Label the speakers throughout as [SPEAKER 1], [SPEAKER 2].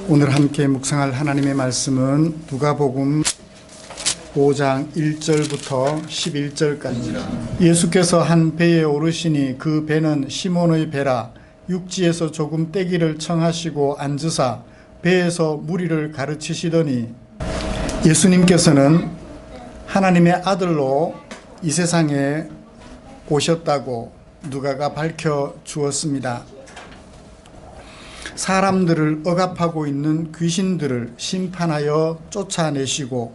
[SPEAKER 1] 오늘 함께 묵상할 하나님의 말씀은 누가복음 5장 1절부터 11절까지입니다. 예수께서 한 배에 오르시니 그 배는 시몬의 배라. 육지에서 조금 떼기를 청하시고 앉으사 배에서 무리를 가르치시더니, 예수님께서는 하나님의 아들로 이 세상에 오셨다고 누가가 밝혀 주었습니다. 사람들을 억압하고 있는 귀신들을 심판하여 쫓아내시고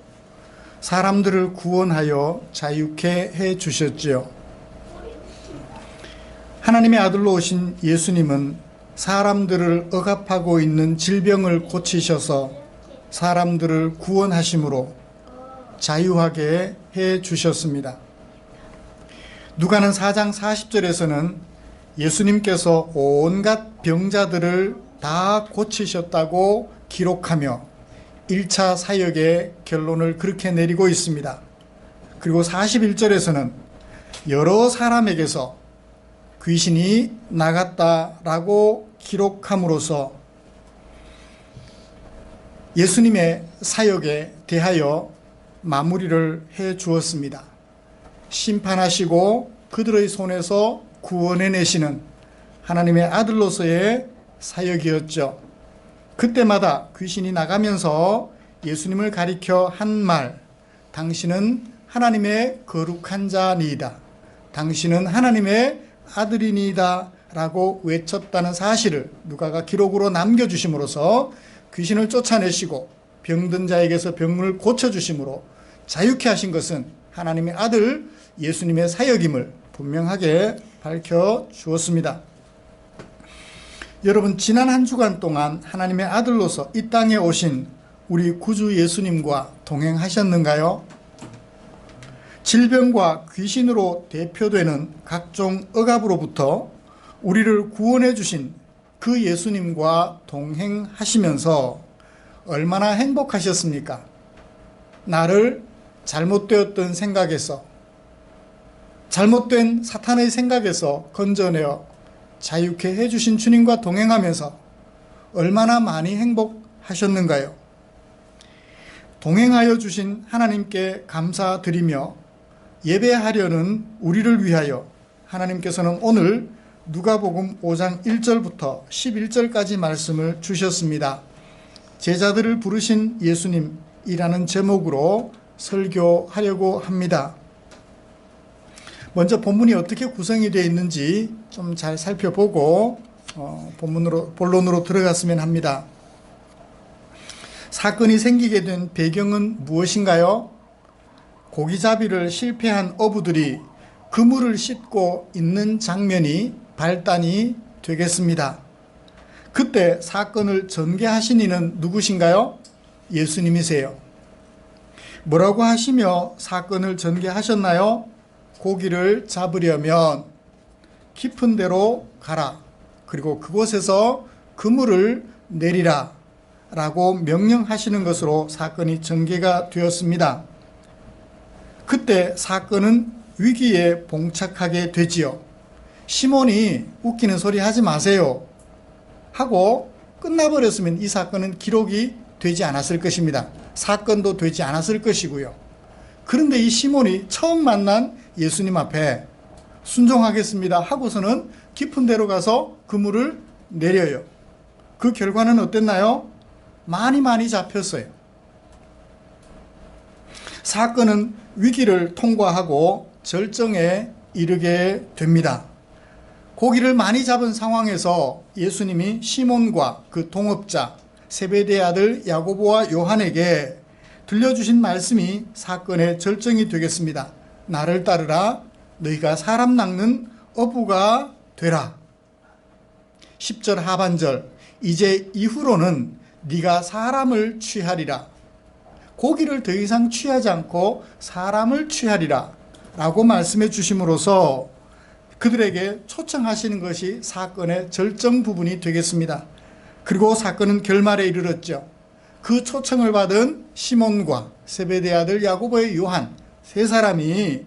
[SPEAKER 1] 사람들을 구원하여 자유케 해 주셨지요. 하나님의 아들로 오신 예수님은 사람들을 억압하고 있는 질병을 고치셔서 사람들을 구원하심으로 자유하게 해 주셨습니다. 누가는 4장 40절에서는 예수님께서 온갖 병자들을 다 고치셨다고 기록하며 1차 사역의 결론을 그렇게 내리고 있습니다. 그리고 41절에서는 여러 사람에게서 귀신이 나갔다라고 기록함으로써 예수님의 사역에 대하여 마무리를 해 주었습니다. 심판하시고 그들의 손에서 구원해내시는 하나님의 아들로서의 사역이었죠. 그때마다 귀신이 나가면서 예수님을 가리켜 한 말, 당신은 하나님의 거룩한 자니이다, 당신은 하나님의 아들이니이다 라고 외쳤다는 사실을 누가가 기록으로 남겨주심으로써 귀신을 쫓아내시고 병든 자에게서 병을 고쳐주심으로 자유케 하신 것은 하나님의 아들 예수님의 사역임을 분명하게 밝혀주었습니다. 여러분, 지난 한 주간 동안 하나님의 아들로서 이 땅에 오신 우리 구주 예수님과 동행하셨는가요? 질병과 귀신으로 대표되는 각종 억압으로부터 우리를 구원해 주신 그 예수님과 동행하시면서 얼마나 행복하셨습니까? 나를 잘못되었던 생각에서, 잘못된 사탄의 생각에서 건져내어 자유케 해주신 주님과 동행하면서 얼마나 많이 행복하셨는가요? 동행하여 주신 하나님께 감사드리며 예배하려는 우리를 위하여 하나님께서는 오늘 누가복음 5장 1절부터 11절까지 말씀을 주셨습니다. 제자들을 부르신 예수님이라는 제목으로 설교하려고 합니다. 먼저 본문이 어떻게 구성이 되어 있는지 좀 잘 살펴보고 본론으로 들어갔으면 합니다. 사건이 생기게 된 배경은 무엇인가요? 고기잡이를 실패한 어부들이 그물을 싣고 있는 장면이 발단이 되겠습니다. 그때 사건을 전개하신 이는 누구신가요? 예수님이세요. 뭐라고 하시며 사건을 전개하셨나요? 고기를 잡으려면 깊은 데로 가라, 그리고 그곳에서 그물을 내리라 라고 명령하시는 것으로 사건이 전개가 되었습니다. 그때 사건은 위기에 봉착하게 되지요. 시몬이 웃기는 소리 하지 마세요 하고 끝나버렸으면 이 사건은 기록이 되지 않았을 것입니다. 사건도 되지 않았을 것이고요. 그런데 이 시몬이 처음 만난 예수님 앞에 순종하겠습니다 하고서는 깊은 데로 가서 그물을 내려요. 그 결과는 어땠나요? 많이 잡혔어요. 사건은 위기를 통과하고 절정에 이르게 됩니다. 고기를 많이 잡은 상황에서 예수님이 시몬과 그 동업자 세베대의 아들 야고보와 요한에게 들려주신 말씀이 사건의 절정이 되겠습니다. 나를 따르라, 너희가 사람 낚는 어부가 되라. 10절 하반절, 이제 이후로는 네가 사람을 취하리라. 고기를 더 이상 취하지 않고 사람을 취하리라 라고 말씀해 주심으로써 그들에게 초청하시는 것이 사건의 절정 부분이 되겠습니다. 그리고 사건은 결말에 이르렀죠. 그 초청을 받은 시몬과 세베대의 아들 야고보의 요한 세 사람이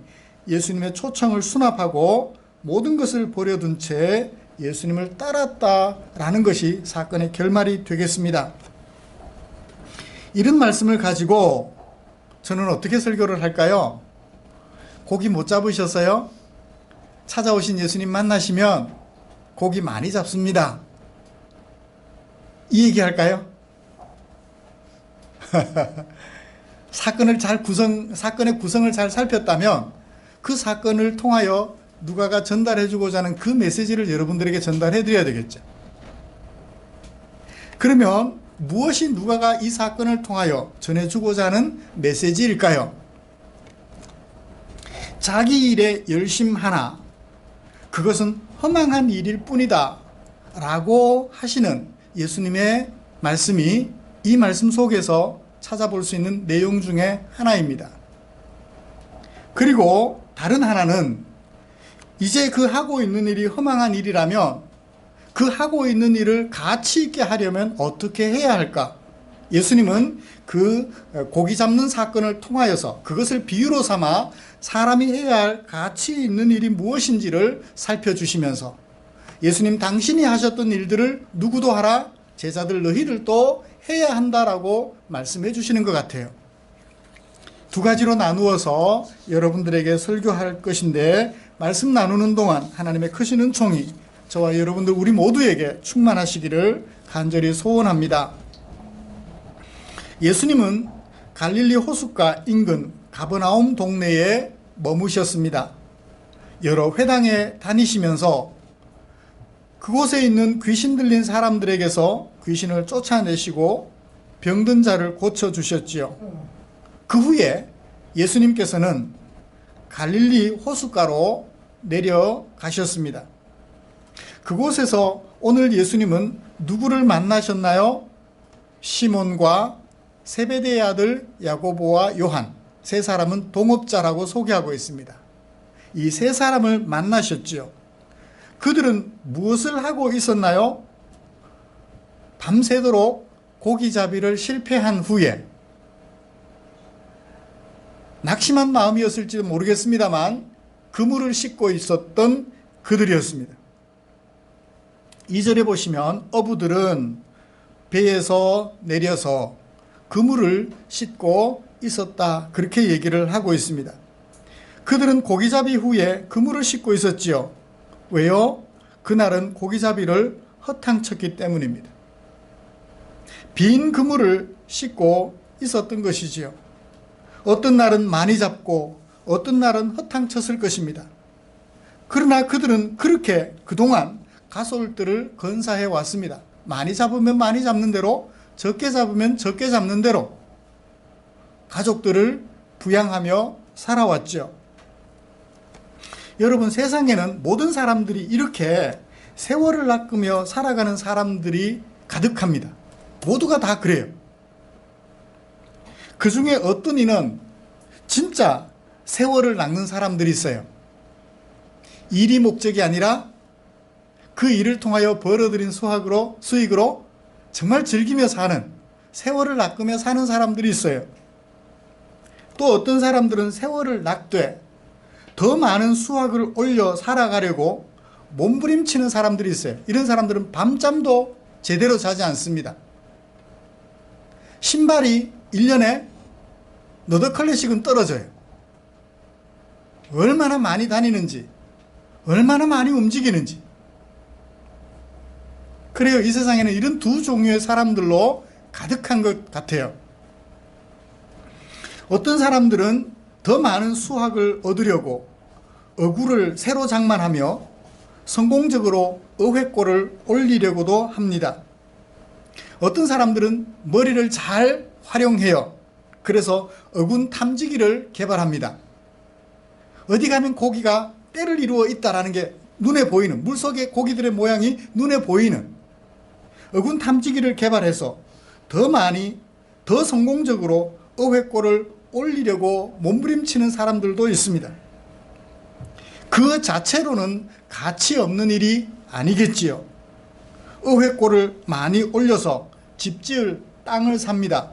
[SPEAKER 1] 예수님의 초청을 수납하고 모든 것을 버려둔 채 예수님을 따랐다라는 것이 사건의 결말이 되겠습니다. 이런 말씀을 가지고 저는 어떻게 설교를 할까요? 고기 못 잡으셨어요? 찾아오신 예수님 만나시면 고기 많이 잡습니다. 이 얘기 할까요? 사건의 구성을 잘 살폈다면 그 사건을 통하여 누가가 전달해주고자 하는 그 메시지를 여러분들에게 전달해드려야 되겠죠. 그러면 무엇이 누가가 이 사건을 통하여 전해주고자 하는 메시지일까요? 자기 일에 열심하나 그것은 허망한 일일 뿐이다 라고 하시는 예수님의 말씀이 이 말씀 속에서 찾아볼 수 있는 내용 중에 하나입니다. 그리고 다른 하나는 이제 그 하고 있는 일이 허망한 일이라면 그 하고 있는 일을 가치 있게 하려면 어떻게 해야 할까? 예수님은 그 고기 잡는 사건을 통하여서 그것을 비유로 삼아 사람이 해야 할 가치 있는 일이 무엇인지를 살펴주시면서 예수님 당신이 하셨던 일들을 누구도 하라, 제자들 너희들도 해야 한다라고 말씀해 주시는 것 같아요. 두 가지로 나누어서 여러분들에게 설교할 것인데 말씀 나누는 동안 하나님의 크신 은총이 저와 여러분들 우리 모두에게 충만하시기를 간절히 소원합니다. 예수님은 갈릴리 호숫가 인근 가버나움 동네에 머무셨습니다. 여러 회당에 다니시면서 그곳에 있는 귀신 들린 사람들에게서 귀신을 쫓아내시고 병든 자를 고쳐주셨지요. 그 후에 예수님께서는 갈릴리 호숫가로 내려가셨습니다. 그곳에서 오늘 예수님은 누구를 만나셨나요? 시몬과 세베대의 아들 야고보와 요한, 세 사람은 동업자라고 소개하고 있습니다. 이 세 사람을 만나셨지요. 그들은 무엇을 하고 있었나요? 밤새도록 고기잡이를 실패한 후에 낙심한 마음이었을지도 모르겠습니다만 그물을 싣고 있었던 그들이었습니다. 2절에 보시면 어부들은 배에서 내려서 그물을 싣고 있었다 그렇게 얘기를 하고 있습니다. 그들은 고기잡이 후에 그물을 싣고 있었지요. 왜요? 그날은 고기잡이를 허탕쳤기 때문입니다. 빈 그물을 싣고 있었던 것이지요. 어떤 날은 많이 잡고 어떤 날은 허탕쳤을 것입니다. 그러나 그들은 그렇게 그동안 가솔들을 건사해 왔습니다. 많이 잡으면 많이 잡는 대로, 적게 잡으면 적게 잡는 대로 가족들을 부양하며 살아왔죠. 여러분, 세상에는 모든 사람들이 이렇게 세월을 낚으며 살아가는 사람들이 가득합니다. 모두가 다 그래요. 그 중에 어떤 이는 진짜 세월을 낚는 사람들이 있어요. 일이 목적이 아니라 그 일을 통하여 벌어들인 수익으로 정말 즐기며 사는, 세월을 낚으며 사는 사람들이 있어요. 또 어떤 사람들은 세월을 낚되 더 많은 수확을 올려 살아가려고 몸부림치는 사람들이 있어요. 이런 사람들은 밤잠도 제대로 자지 않습니다. 신발이 1년에 너댓 컬레씩은 떨어져요. 얼마나 많이 다니는지, 얼마나 많이 움직이는지. 그래요. 이 세상에는 이런 두 종류의 사람들로 가득한 것 같아요. 어떤 사람들은 더 많은 수확을 얻으려고 어구를 새로 장만하며 성공적으로 어획골을 올리려고도 합니다. 어떤 사람들은 머리를 잘 활용해요. 그래서 어군 탐지기를 개발합니다. 어디 가면 고기가 때를 이루어 있다는 게 눈에 보이는, 물속의 고기들의 모양이 눈에 보이는 어군 탐지기를 개발해서 더 많이, 더 성공적으로 어획골을 올리려고 몸부림치는 사람들도 있습니다. 그 자체로는 가치 없는 일이 아니겠지요. 어획골을 많이 올려서 집 지을 땅을 삽니다.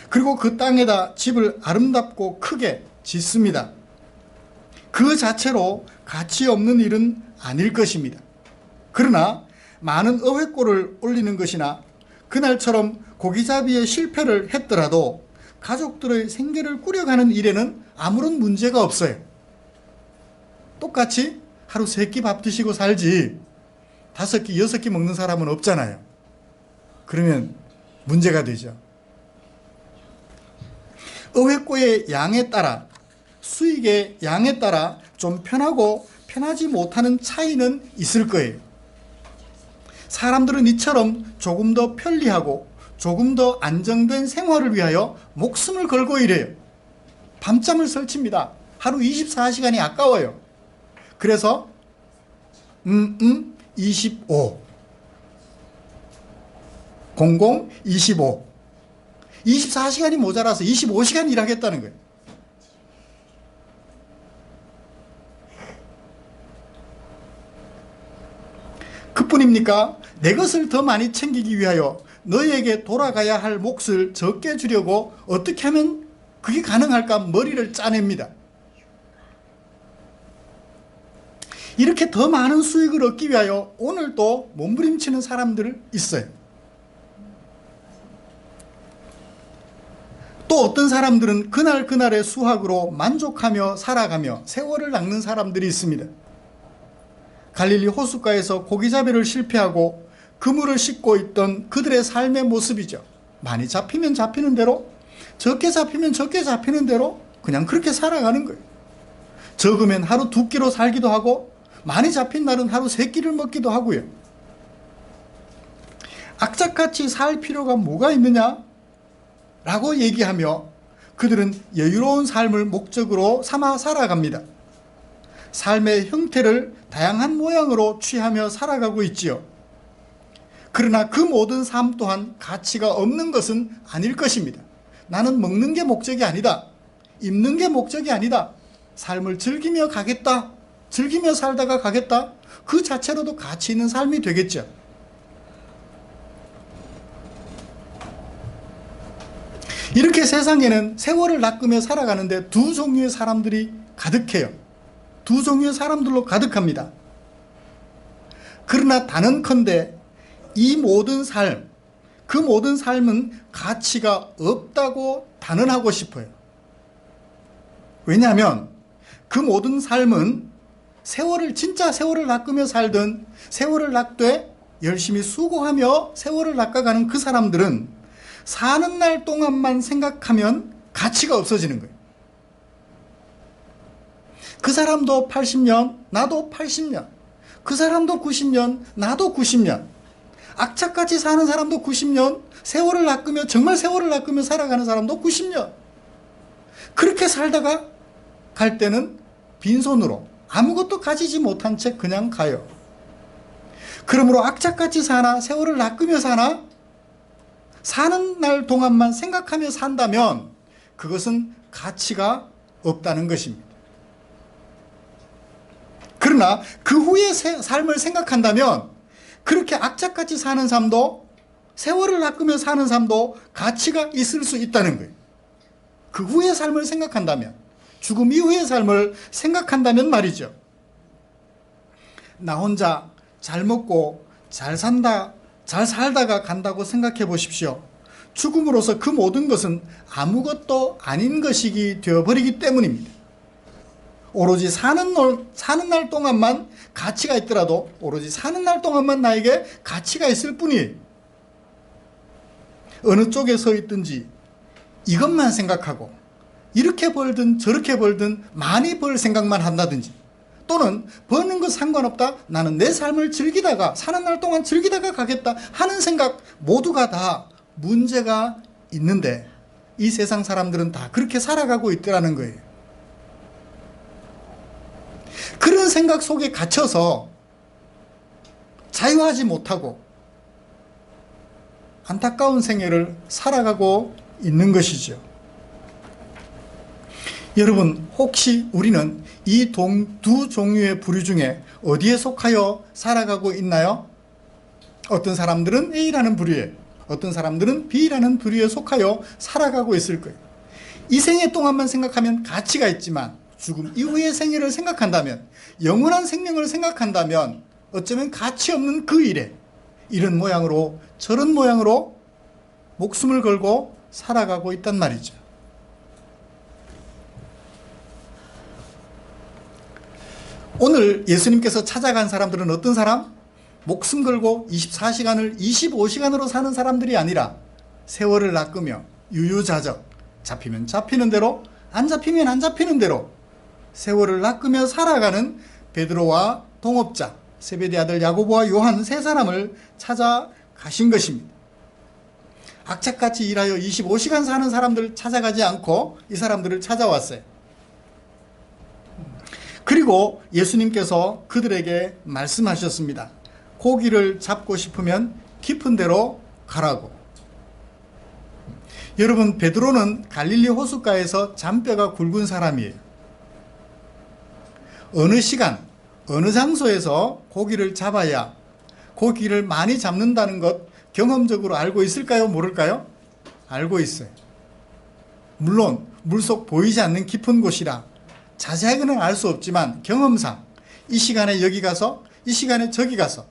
[SPEAKER 1] 그리고 그 땅에다 집을 아름답고 크게 짓습니다. 그 자체로 가치 없는 일은 아닐 것입니다. 그러나 많은 어획골을 올리는 것이나 그날처럼 고기잡이에 실패를 했더라도 가족들의 생계를 꾸려가는 일에는 아무런 문제가 없어요. 똑같이 하루 3끼 밥 드시고 살지 5끼, 6끼 먹는 사람은 없잖아요. 그러면 문제가 되죠. 어획고의 양에 따라, 수익의 양에 따라 좀 편하고 편하지 못하는 차이는 있을 거예요. 사람들은 이처럼 조금 더 편리하고 조금 더 안정된 생활을 위하여 목숨을 걸고 일해요. 밤잠을 설칩니다. 하루 24시간이 아까워요. 그래서 25 25 24시간이 모자라서 25시간 일하겠다는 거예요. 그뿐입니까? 내 것을 더 많이 챙기기 위하여 너희에게 돌아가야 할 몫을 적게 주려고 어떻게 하면 그게 가능할까 머리를 짜냅니다. 이렇게 더 많은 수익을 얻기 위하여 오늘도 몸부림치는 사람들 있어요. 또 어떤 사람들은 그날그날의 수확으로 만족하며 살아가며 세월을 낚는 사람들이 있습니다. 갈릴리 호숫가에서 고기잡이를 실패하고 그물을 싣고 있던 그들의 삶의 모습이죠. 많이 잡히면 잡히는 대로, 적게 잡히면 적게 잡히는 대로 그냥 그렇게 살아가는 거예요. 적으면 하루 2끼로 살기도 하고 많이 잡힌 날은 하루 3끼를 먹기도 하고요. 악착같이 살 필요가 뭐가 있느냐? 라고 얘기하며 그들은 여유로운 삶을 목적으로 삼아 살아갑니다. 삶의 형태를 다양한 모양으로 취하며 살아가고 있지요. 그러나 그 모든 삶 또한 가치가 없는 것은 아닐 것입니다. 나는 먹는 게 목적이 아니다. 입는 게 목적이 아니다. 삶을 즐기며 가겠다. 즐기며 살다가 가겠다. 그 자체로도 가치 있는 삶이 되겠죠. 이렇게 세상에는 세월을 낚으며 살아가는데 두 종류의 사람들이 가득해요. 두 종류의 사람들로 가득합니다. 그러나 단언컨대 이 모든 삶, 그 모든 삶은 가치가 없다고 단언하고 싶어요. 왜냐하면 그 모든 삶은 진짜 세월을 낚으며 살든 세월을 낚되 열심히 수고하며 세월을 낚아가는 그 사람들은 사는 날 동안만 생각하면 가치가 없어지는 거예요. 그 사람도 80년, 나도 80년. 그 사람도 90년, 나도 90년. 악착같이 사는 사람도 90년, 세월을 낚으며, 정말 세월을 낚으며 살아가는 사람도 90년. 그렇게 살다가 갈 때는 빈손으로 아무것도 가지지 못한 채 그냥 가요. 그러므로 악착같이 사나, 세월을 낚으며 사나, 사는 날 동안만 생각하며 산다면 그것은 가치가 없다는 것입니다. 그러나 그 후의 삶을 생각한다면 그렇게 악착같이 사는 삶도 세월을 낚으며 사는 삶도 가치가 있을 수 있다는 거예요. 그 후의 삶을 생각한다면, 죽음 이후의 삶을 생각한다면 말이죠. 나 혼자 잘 먹고 잘 살다가 간다고 생각해 보십시오. 죽음으로써 그 모든 것은 아무것도 아닌 것이 되어버리기 때문입니다. 오로지 사는 날 동안만 가치가 있더라도 오로지 사는 날 동안만 나에게 가치가 있을 뿐이에요. 어느 쪽에 서 있든지 이것만 생각하고 이렇게 벌든 저렇게 벌든 많이 벌 생각만 한다든지, 또는 버는 것 상관없다, 나는 내 삶을 즐기다가 사는 날 동안 즐기다가 가겠다 하는 생각, 모두가 다 문제가 있는데 이 세상 사람들은 다 그렇게 살아가고 있더라는 거예요. 그런 생각 속에 갇혀서 자유하지 못하고 안타까운 생애를 살아가고 있는 것이죠. 여러분, 혹시 우리는 이 두 종류의 부류 중에 어디에 속하여 살아가고 있나요? 어떤 사람들은 A라는 부류에, 어떤 사람들은 B라는 부류에 속하여 살아가고 있을 거예요. 이 생애 동안만 생각하면 가치가 있지만 죽음 이후의 생애를 생각한다면, 영원한 생명을 생각한다면 어쩌면 가치 없는 그 일에 이런 모양으로 저런 모양으로 목숨을 걸고 살아가고 있단 말이죠. 오늘 예수님께서 찾아간 사람들은 어떤 사람? 목숨 걸고 24시간을 25시간으로 사는 사람들이 아니라 세월을 낚으며 유유자적, 잡히면 잡히는 대로, 안 잡히면 안 잡히는 대로 세월을 낚으며 살아가는 베드로와 동업자, 세베대 아들 야고보와 요한 세 사람을 찾아가신 것입니다. 악착같이 일하여 25시간 사는 사람들 찾아가지 않고 이 사람들을 찾아왔어요. 그리고 예수님께서 그들에게 말씀하셨습니다. 고기를 잡고 싶으면 깊은 데로 가라고. 여러분, 베드로는 갈릴리 호숫가에서 잔뼈가 굵은 사람이에요. 어느 시간, 어느 장소에서 고기를 잡아야 고기를 많이 잡는다는 것 경험적으로 알고 있을까요? 모를까요? 알고 있어요. 물론 물속 보이지 않는 깊은 곳이라 자세하게는 알 수 없지만 경험상 이 시간에 여기 가서 이 시간에 저기 가서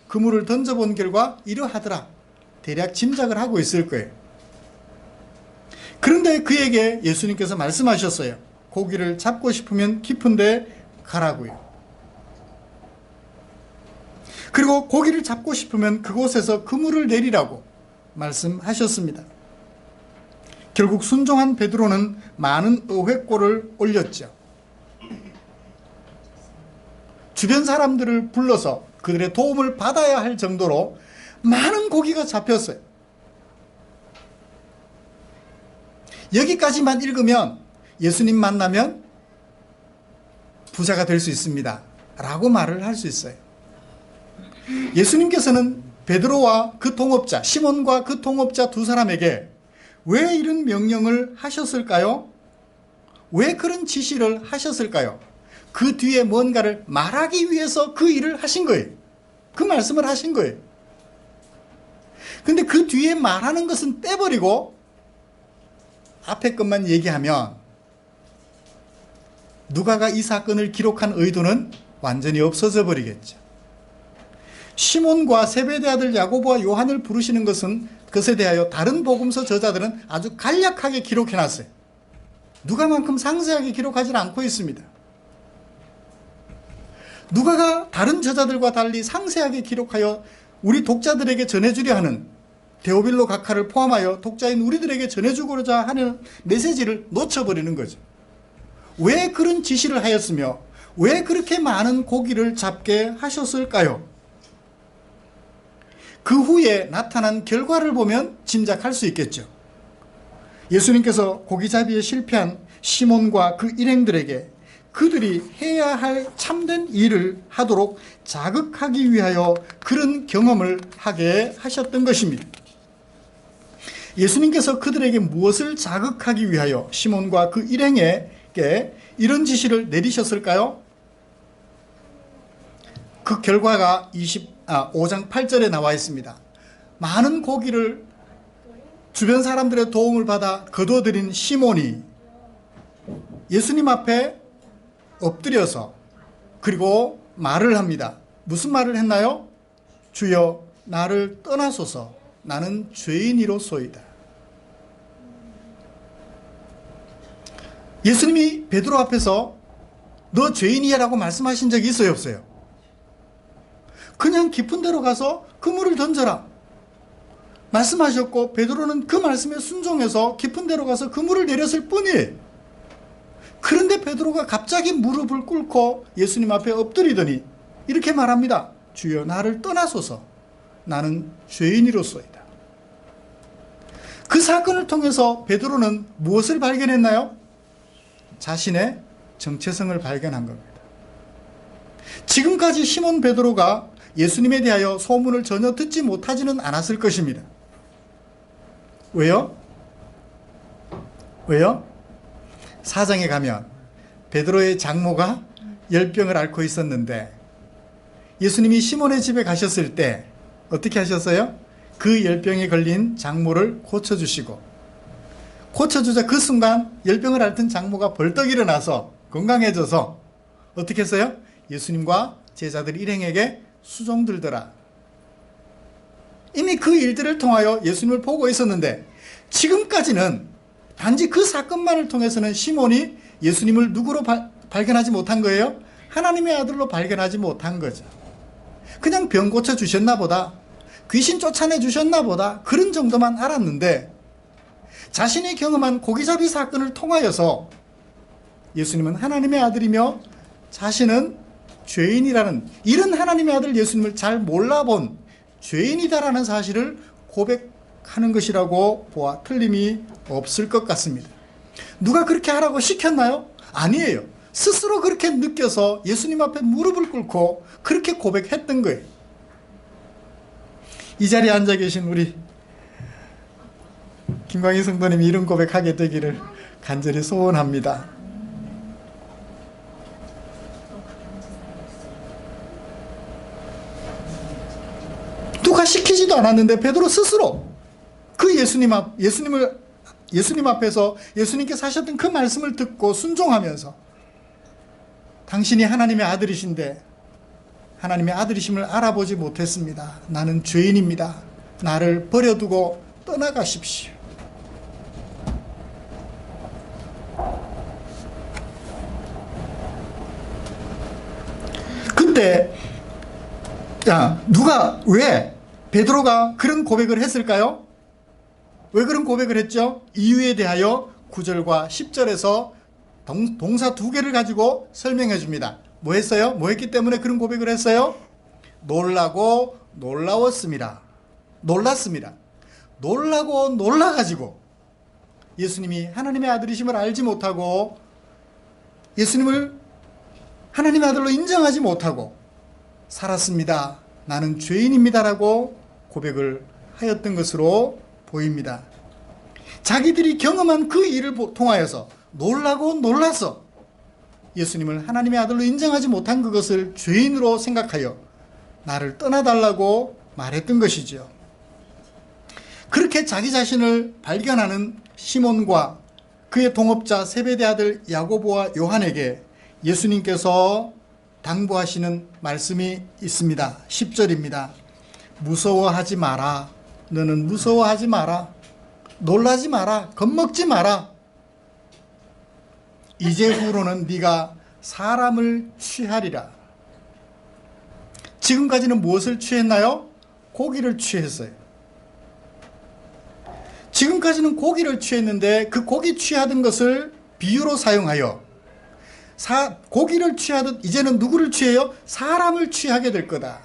[SPEAKER 1] 그물을 던져본 결과 이러하더라 대략 짐작을 하고 있을 거예요. 그런데 그에게 예수님께서 말씀하셨어요. 고기를 잡고 싶으면 깊은 데 가라고요. 그리고 고기를 잡고 싶으면 그곳에서 그물을 내리라고 말씀하셨습니다. 결국 순종한 베드로는 많은 어획골을 올렸죠. 주변 사람들을 불러서 그들의 도움을 받아야 할 정도로 많은 고기가 잡혔어요. 여기까지만 읽으면 예수님 만나면 부자가 될 수 있습니다 라고 말을 할 수 있어요. 예수님께서는 베드로와 그 동업자, 시몬과 그 동업자 두 사람에게 왜 이런 명령을 하셨을까요? 왜 그런 지시를 하셨을까요? 그 뒤에 뭔가를 말하기 위해서 그 일을 하신 거예요. 그 말씀을 하신 거예요. 근데 그 뒤에 말하는 것은 떼버리고 앞에 것만 얘기하면 누가가 이 사건을 기록한 의도는 완전히 없어져 버리겠죠. 시몬과 세베대 아들 야고보와 요한을 부르시는 것은 그것에 대하여 다른 복음서 저자들은 아주 간략하게 기록해놨어요. 누가만큼 상세하게 기록하지 않고 있습니다. 누가가 다른 저자들과 달리 상세하게 기록하여 우리 독자들에게 전해주려 하는 데오빌로 각하를 포함하여 독자인 우리들에게 전해주고자 하는 메시지를 놓쳐버리는 거죠. 왜 그런 지시를 하였으며 왜 그렇게 많은 고기를 잡게 하셨을까요? 그 후에 나타난 결과를 보면 짐작할 수 있겠죠. 예수님께서 고기잡이에 실패한 시몬과 그 일행들에게 그들이 해야 할 참된 일을 하도록 자극하기 위하여 그런 경험을 하게 하셨던 것입니다. 예수님께서 그들에게 무엇을 자극하기 위하여 시몬과 그 일행에게 이런 지시를 내리셨을까요? 그 결과가 5장 8절에 나와 있습니다. 많은 고기를 주변 사람들의 도움을 받아 거둬들인 시몬이 예수님 앞에 엎드려서 그리고 말을 합니다. 무슨 말을 했나요? 주여 나를 떠나소서 나는 죄인이로소이다. 예수님이 베드로 앞에서 너 죄인이야 라고 말씀하신 적이 있어요 없어요? 그냥 깊은 데로 가서 그물을 던져라 말씀하셨고 베드로는 그 말씀에 순종해서 깊은 데로 가서 그물을 내렸을 뿐이에요. 그런데 베드로가 갑자기 무릎을 꿇고 예수님 앞에 엎드리더니 이렇게 말합니다. 주여 나를 떠나소서 나는 죄인이로소이다. 그 사건을 통해서 베드로는 무엇을 발견했나요? 자신의 정체성을 발견한 겁니다. 지금까지 시몬 베드로가 예수님에 대하여 소문을 전혀 듣지 못하지는 않았을 것입니다. 왜요? 왜요? 사장에 가면 베드로의 장모가 열병을 앓고 있었는데 예수님이 시몬의 집에 가셨을 때 어떻게 하셨어요? 그 열병에 걸린 장모를 고쳐주시고 고쳐주자 그 순간 열병을 앓던 장모가 벌떡 일어나서 건강해져서 어떻게 했어요? 예수님과 제자들 일행에게 수종들더라. 이미 그 일들을 통하여 예수님을 보고 있었는데 지금까지는 단지 그 사건만을 통해서는 시몬이 예수님을 누구로 발견하지 못한 거예요? 하나님의 아들로 발견하지 못한 거죠. 그냥 병 고쳐 주셨나 보다, 귀신 쫓아내 주셨나 보다, 그런 정도만 알았는데, 자신이 경험한 고기잡이 사건을 통하여서 예수님은 하나님의 아들이며 자신은 죄인이라는, 이런 하나님의 아들 예수님을 잘 몰라본 죄인이다라는 사실을 고백하는 것이라고 보아 틀림이 없을 것 같습니다. 누가 그렇게 하라고 시켰나요? 아니에요. 스스로 그렇게 느껴서 예수님 앞에 무릎을 꿇고 그렇게 고백했던 거예요. 이 자리에 앉아 계신 우리 김광희 성도님이 이런 고백하게 되기를 간절히 소원합니다. 누가 시키지도 않았는데 베드로 스스로 그 예수님 앞에서 예수님께서 하셨던 그 말씀을 듣고 순종하면서, 당신이 하나님의 아들이신데 하나님의 아들이심을 알아보지 못했습니다. 나는 죄인입니다. 나를 버려두고 떠나가십시오. 그때 왜 베드로가 그런 고백을 했을까요? 왜 그런 고백을 했죠? 이유에 대하여 9절과 10절에서 동사 두 개를 가지고 설명해 줍니다. 뭐 했어요? 뭐 했기 때문에 그런 고백을 했어요? 놀라고 놀라웠습니다. 놀랐습니다. 놀라고 놀라가지고 예수님이 하나님의 아들이심을 알지 못하고 예수님을 하나님의 아들로 인정하지 못하고 살았습니다. 나는 죄인입니다라고 고백을 하였던 것으로 보입니다. 자기들이 경험한 그 일을 통하여서 놀라고 놀라서 예수님을 하나님의 아들로 인정하지 못한 그것을 죄인으로 생각하여 나를 떠나달라고 말했던 것이죠. 그렇게 자기 자신을 발견하는 시몬과 그의 동업자 세베대 아들 야고보와 요한에게 예수님께서 당부하시는 말씀이 있습니다. 10절입니다. 무서워하지 마라. 너는 무서워하지 마라. 놀라지 마라. 겁먹지 마라. 이제 후로는 네가 사람을 취하리라. 지금까지는 무엇을 취했나요? 고기를 취했어요. 지금까지는 고기를 취했는데 그 고기 취하던 것을 비유로 사용하여 고기를 취하듯 이제는 누구를 취해요? 사람을 취하게 될 거다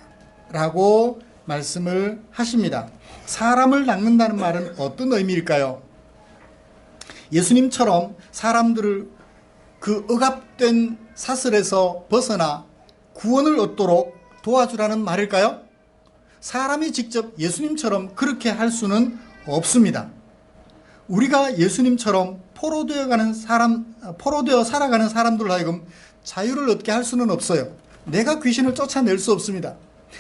[SPEAKER 1] 라고 말씀을 하십니다. 사람을 낚는다는 말은 어떤 의미일까요? 예수님처럼 사람들을 그 억압된 사슬에서 벗어나 구원을 얻도록 도와주라는 말일까요? 사람이 직접 예수님처럼 그렇게 할 수는 없습니다. 우리가 예수님처럼 포로되어 살아가는 사람들로 하여금 자유를 얻게 할 수는 없어요. 내가 귀신을 쫓아낼 수 없습니다.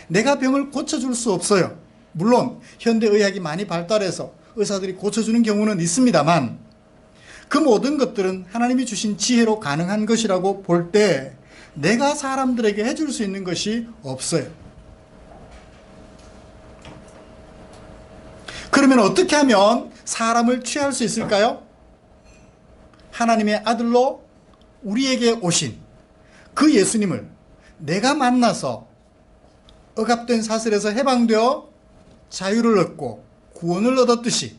[SPEAKER 1] 내가 병을 고쳐줄 수 없어요. 물론 현대의학이 많이 발달해서 의사들이 고쳐주는 경우는 있습니다만, 그 모든 것들은 하나님이 주신 지혜로 가능한 것이라고 볼 때 내가 사람들에게 해줄 수 있는 것이 없어요. 그러면 어떻게 하면 사람을 취할 수 있을까요? 하나님의 아들로 우리에게 오신 그 예수님을 내가 만나서 억압된 사슬에서 해방되어 자유를 얻고 구원을 얻었듯이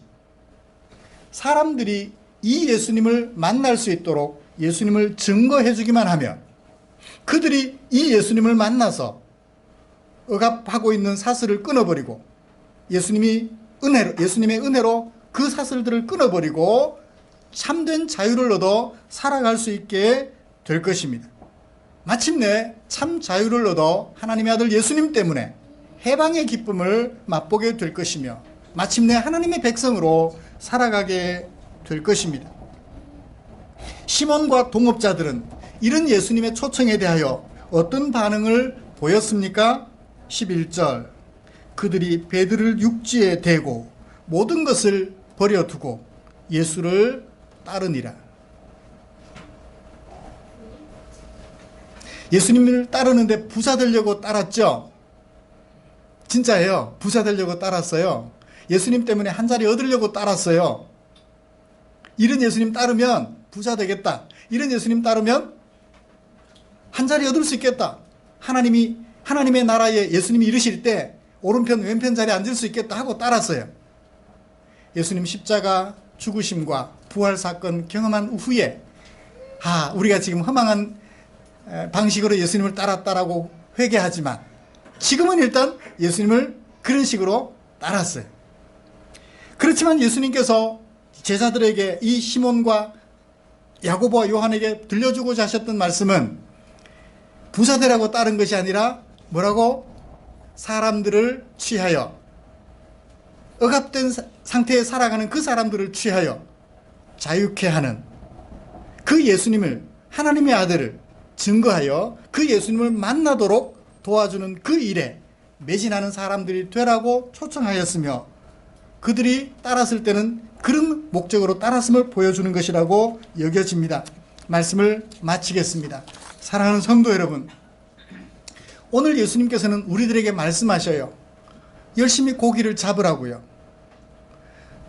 [SPEAKER 1] 사람들이 이 예수님을 만날 수 있도록 예수님을 증거해 주기만 하면, 그들이 이 예수님을 만나서 억압하고 있는 사슬을 끊어버리고 예수님의 은혜로 그 사슬들을 끊어버리고 참된 자유를 얻어 살아갈 수 있게 될 것입니다. 마침내 참 자유를 얻어 하나님의 아들 예수님 때문에 해방의 기쁨을 맛보게 될 것이며 마침내 하나님의 백성으로 살아가게 될 것입니다. 시몬과 동업자들은 이런 예수님의 초청에 대하여 어떤 반응을 보였습니까? 11절, 그들이 배들을 육지에 대고 모든 것을 버려두고 예수를 따르니라. 예수님을 따르는데 부자 되려고 따랐죠? 진짜예요. 부자 되려고 따랐어요. 예수님 때문에 한 자리 얻으려고 따랐어요. 이런 예수님 따르면 부자 되겠다. 이런 예수님 따르면 한 자리 얻을 수 있겠다. 하나님의 나라에 예수님이 이르실 때 오른편 왼편 자리에 앉을 수 있겠다 하고 따랐어요. 예수님 십자가 죽으심과 부활 사건 경험한 후에 우리가 지금 허망한 방식으로 예수님을 따랐다라고 회개하지만 지금은 일단 예수님을 그런 식으로 따랐어요. 그렇지만 예수님께서 제자들에게 이 시몬과 야고보와 요한에게 들려주고자 하셨던 말씀은 부자되라고 따른 것이 아니라 뭐라고? 사람들을 취하여, 억압된 상태에 살아가는 그 사람들을 취하여 자유케 하는 그 예수님을, 하나님의 아들을 증거하여 그 예수님을 만나도록 도와주는 그 일에 매진하는 사람들이 되라고 초청하였으며, 그들이 따랐을 때는 그런 목적으로 따랐음을 보여주는 것이라고 여겨집니다. 말씀을 마치겠습니다. 사랑하는 성도 여러분, 오늘 예수님께서는 우리들에게 말씀하셔요. 열심히 고기를 잡으라고요.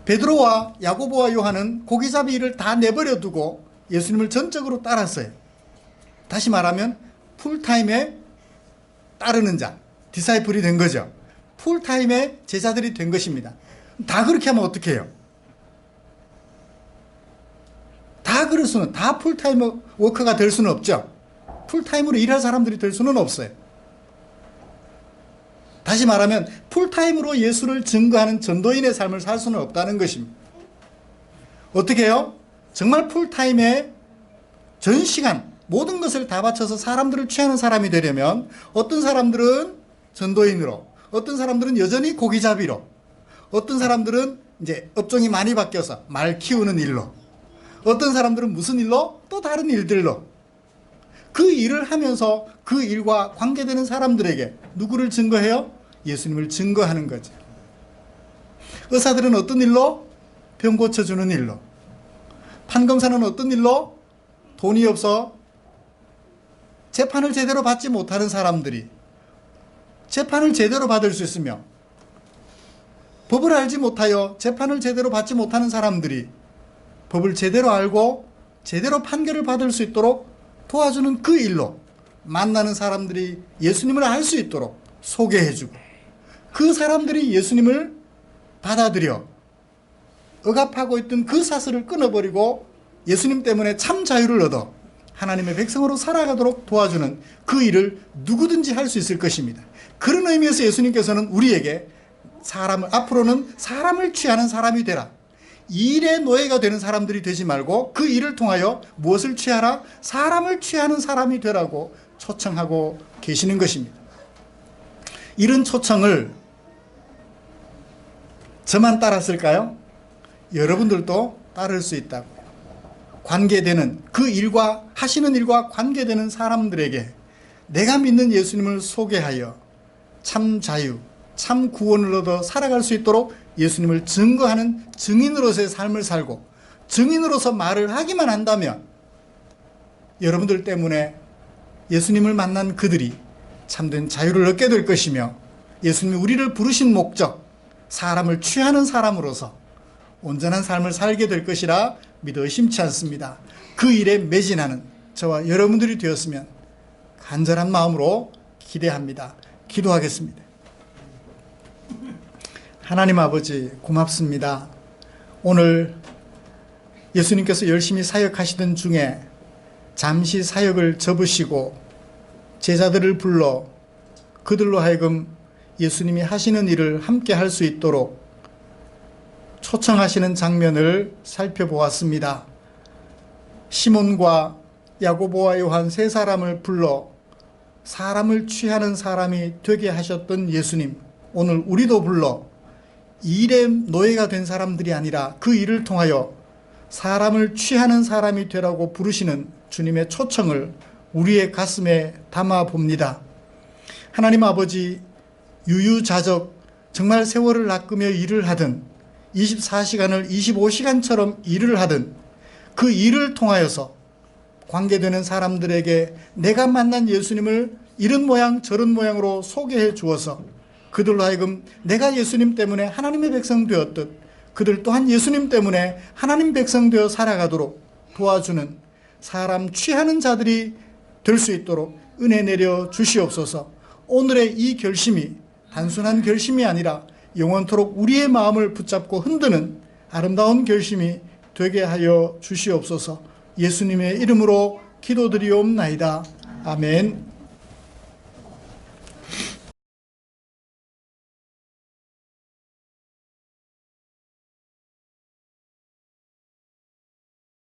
[SPEAKER 1] 베드로와 야고보와 요한은 고기잡이 일을 다 내버려 두고 예수님을 전적으로 따랐어요. 다시 말하면 풀타임에 따르는 자, 디사이플이 된 거죠. 풀타임의 제자들이 된 것입니다. 다 그렇게 하면 어떻게 해요? 다 풀타임 워커가 될 수는 없죠. 풀타임으로 일할 사람들이 될 수는 없어요. 다시 말하면 풀타임으로 예수를 증거하는 전도인의 삶을 살 수는 없다는 것입니다. 어떻게 해요? 정말 풀타임에 전 시간 모든 것을 다 바쳐서 사람들을 취하는 사람이 되려면 어떤 사람들은 전도인으로, 어떤 사람들은 여전히 고기잡이로, 어떤 사람들은 이제 업종이 많이 바뀌어서 말 키우는 일로, 어떤 사람들은 무슨 일로? 또 다른 일들로 그 일을 하면서 그 일과 관계되는 사람들에게 누구를 증거해요? 예수님을 증거하는 거죠. 의사들은 어떤 일로? 병 고쳐주는 일로. 판검사는 어떤 일로? 돈이 없어 재판을 제대로 받지 못하는 사람들이 재판을 제대로 받을 수 있으며, 법을 알지 못하여 재판을 제대로 받지 못하는 사람들이 법을 제대로 알고 제대로 판결을 받을 수 있도록 도와주는 그 일로 만나는 사람들이 예수님을 알 수 있도록 소개해주고, 그 사람들이 예수님을 받아들여 억압하고 있던 그 사슬을 끊어버리고 예수님 때문에 참 자유를 얻어 하나님의 백성으로 살아가도록 도와주는 그 일을 누구든지 할 수 있을 것입니다. 그런 의미에서 예수님께서는 우리에게 앞으로는 사람을 취하는 사람이 되라, 일의 노예가 되는 사람들이 되지 말고 그 일을 통하여 무엇을 취하라? 사람을 취하는 사람이 되라고 초청하고 계시는 것입니다. 이런 초청을 저만 따랐을까요? 여러분들도 따를 수 있다고요. 관계되는 그 일과 하시는 일과 관계되는 사람들에게 내가 믿는 예수님을 소개하여 참 자유, 참 구원을 얻어 살아갈 수 있도록 예수님을 증거하는 증인으로서의 삶을 살고 증인으로서 말을 하기만 한다면 여러분들 때문에 예수님을 만난 그들이 참된 자유를 얻게 될 것이며, 예수님이 우리를 부르신 목적, 사람을 취하는 사람으로서 온전한 삶을 살게 될 것이라 믿어 의심치 않습니다. 그 일에 매진하는 저와 여러분들이 되었으면 간절한 마음으로 기대합니다. 기도하겠습니다. 하나님 아버지, 고맙습니다. 오늘 예수님께서 열심히 사역하시던 중에 잠시 사역을 접으시고 제자들을 불러 그들로 하여금 예수님이 하시는 일을 함께 할 수 있도록 초청하시는 장면을 살펴보았습니다. 시몬과 야고보와 요한 세 사람을 불러 사람을 취하는 사람이 되게 하셨던 예수님, 오늘 우리도 불러 일의 노예가 된 사람들이 아니라 그 일을 통하여 사람을 취하는 사람이 되라고 부르시는 주님의 초청을 우리의 가슴에 담아 봅니다. 하나님 아버지, 유유자적 정말 세월을 낚으며 일을 하든 24시간을 25시간처럼 일을 하든 그 일을 통하여서 관계되는 사람들에게 내가 만난 예수님을 이런 모양 저런 모양으로 소개해 주어서 그들로 하여금 내가 예수님 때문에 하나님의 백성 되었듯 그들 또한 예수님 때문에 하나님 백성 되어 살아가도록 도와주는 사람 취하는 자들이 될 수 있도록 은혜 내려 주시옵소서. 오늘의 이 결심이 단순한 결심이 아니라 영원토록 우리의 마음을 붙잡고 흔드는 아름다운 결심이 되게 하여 주시옵소서. 예수님의 이름으로 기도드리옵나이다. 아멘.